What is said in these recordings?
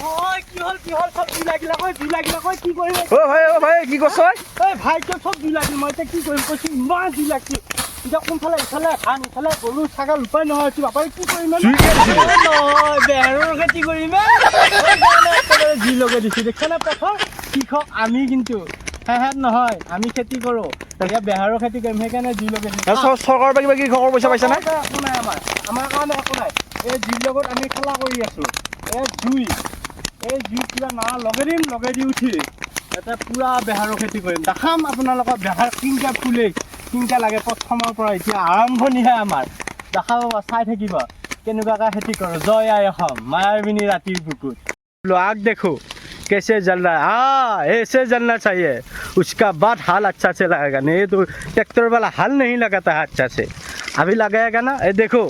ঐ কি হল সব জুই লাগিলা কই কি কৰিম অ ভাই কি কৈছ ঐ ভাই তো সব জুই লাগিল মই এতিয়া কি কৰিম কৈছো ইমান জুই লাগছে এতিয়া কোনফালে ইফালে ধান ইফালে গৰু ছাগল উপায় নহয় হৈছে বাপাই কি কৰিম নহয় বেহাৰৰ খেতি কৰিম জুই লগাই দিছো দেখা না পথাৰ কৃষক আমি কিন্তু হেহেত নহয় আমি খেতি কৰো এতিয়া বেহাৰৰ খেতি কৰিম সেইকাৰণে জুই লগাই দিছো চৰকাৰৰ পৰা কিবা কৃষকৰ পইচা পাইছা না একো নাই আমাৰ কাৰণে একো নাই এই জুইৰ লগত আমি খেলা কৰি আছো এই জুই কিবা নালা লগাই দি উঠি এটা পুৰা বেহাৰৰ খেতি কৰিম দেখাম আপোনালোকক বেহাৰ কিনকা ফুলে কিনকা লাগে প্ৰথমৰ পৰা এতিয়া আৰম্ভণিহে আমাৰ দেখা পাব চাই থাকিব কেনেকুৱাকৈ খেতি কৰোঁ জয় আই অসম মায়াবিনী ৰাতিৰ বুকুত आग देखो कैसे जल रहा है ऐसे जलना चाहिए उसका बाद हाल अच्छा से लगेगा नहीं तो ट्रैक्टर वाला हाल नहीं लगाता है अच्छा से अभी लगाएगा ना ये देखो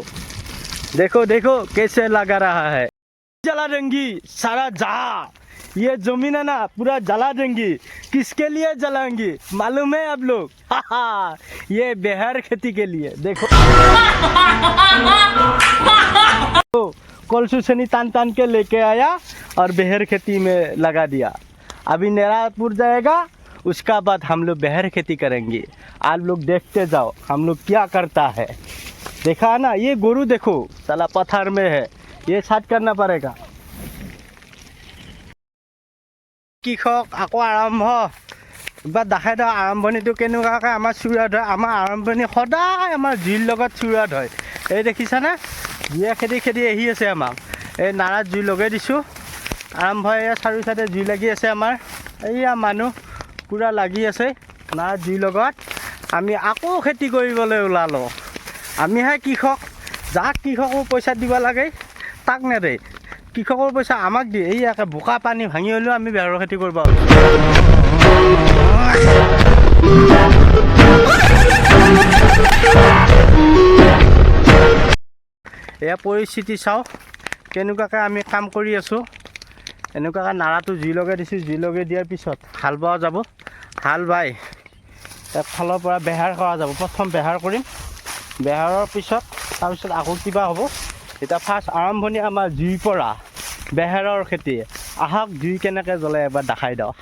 देखो देखो कैसे लगा रहा है जला देंगी सारा जहा ये जमीन है ना पूरा जला देंगी किसके लिए जलाएंगी मालूम है आप लोग ये बेहर खेती के लिए देखो कल सुसनी तान के लेके आया और बेहर खेती में लगा दिया अभी नेरापुर जाएगा उसका बाद हम लोग बेहर खेती करेंगे आप लोग देखते जाओ हम लोग क्या करता है देखा ना ये गोरू देखो साला पत्थर में है ये साथ करना पड़ेगा কৃষক আকৌ আৰম্ভ বা দেখাই দিওঁ আৰম্ভণিটো কেনেকুৱাকৈ আমাৰ চুৰত হয় আমাৰ আৰম্ভণি সদায় আমাৰ জুইৰ লগত চুৰত হয় এই দেখিছানে জুয়ে খেদি আহি আছে আমাক এই নাৰাত জুই লগাই দিছোঁ আৰম্ভ এয়া চাৰিও চাইডে জুই লাগি আছে আমাৰ এইয়া মানুহ পূৰা লাগি আছে নাৰাত জুইৰ লগত আমি আকৌ খেতি কৰিবলৈ ওলালোঁ আমিহে কৃষক যাক কৃষকো পইচা দিব লাগে তাক নেদে কৃষকৰ পইচা আমাক দিয়ে এই একে বোকা পানী ভাঙি হ'লেও আমি বেহাৰৰ খেতি কৰিব এয়া পৰিস্থিতি চাওক কেনেকুৱাকৈ আমি কাম কৰি আছোঁ এনেকুৱাকৈ নাৰাটো জুই লগাই দিছোঁ জুই লগাই দিয়াৰ পিছত হাল বোৱা যাব হাল বাই একফালৰ পৰা বেহাৰ কৰা যাব প্ৰথম বেহাৰ কৰিম বেহাৰৰ পিছত তাৰপিছত আকৌ কিবা হ'ব এতিয়া ফাৰ্ষ্ট আৰম্ভণি আমাৰ জুইৰ পৰা বেহাৰৰ খেতি আহক জুই কেনেকৈ জ্বলে এবাৰ দেখাই দিওঁ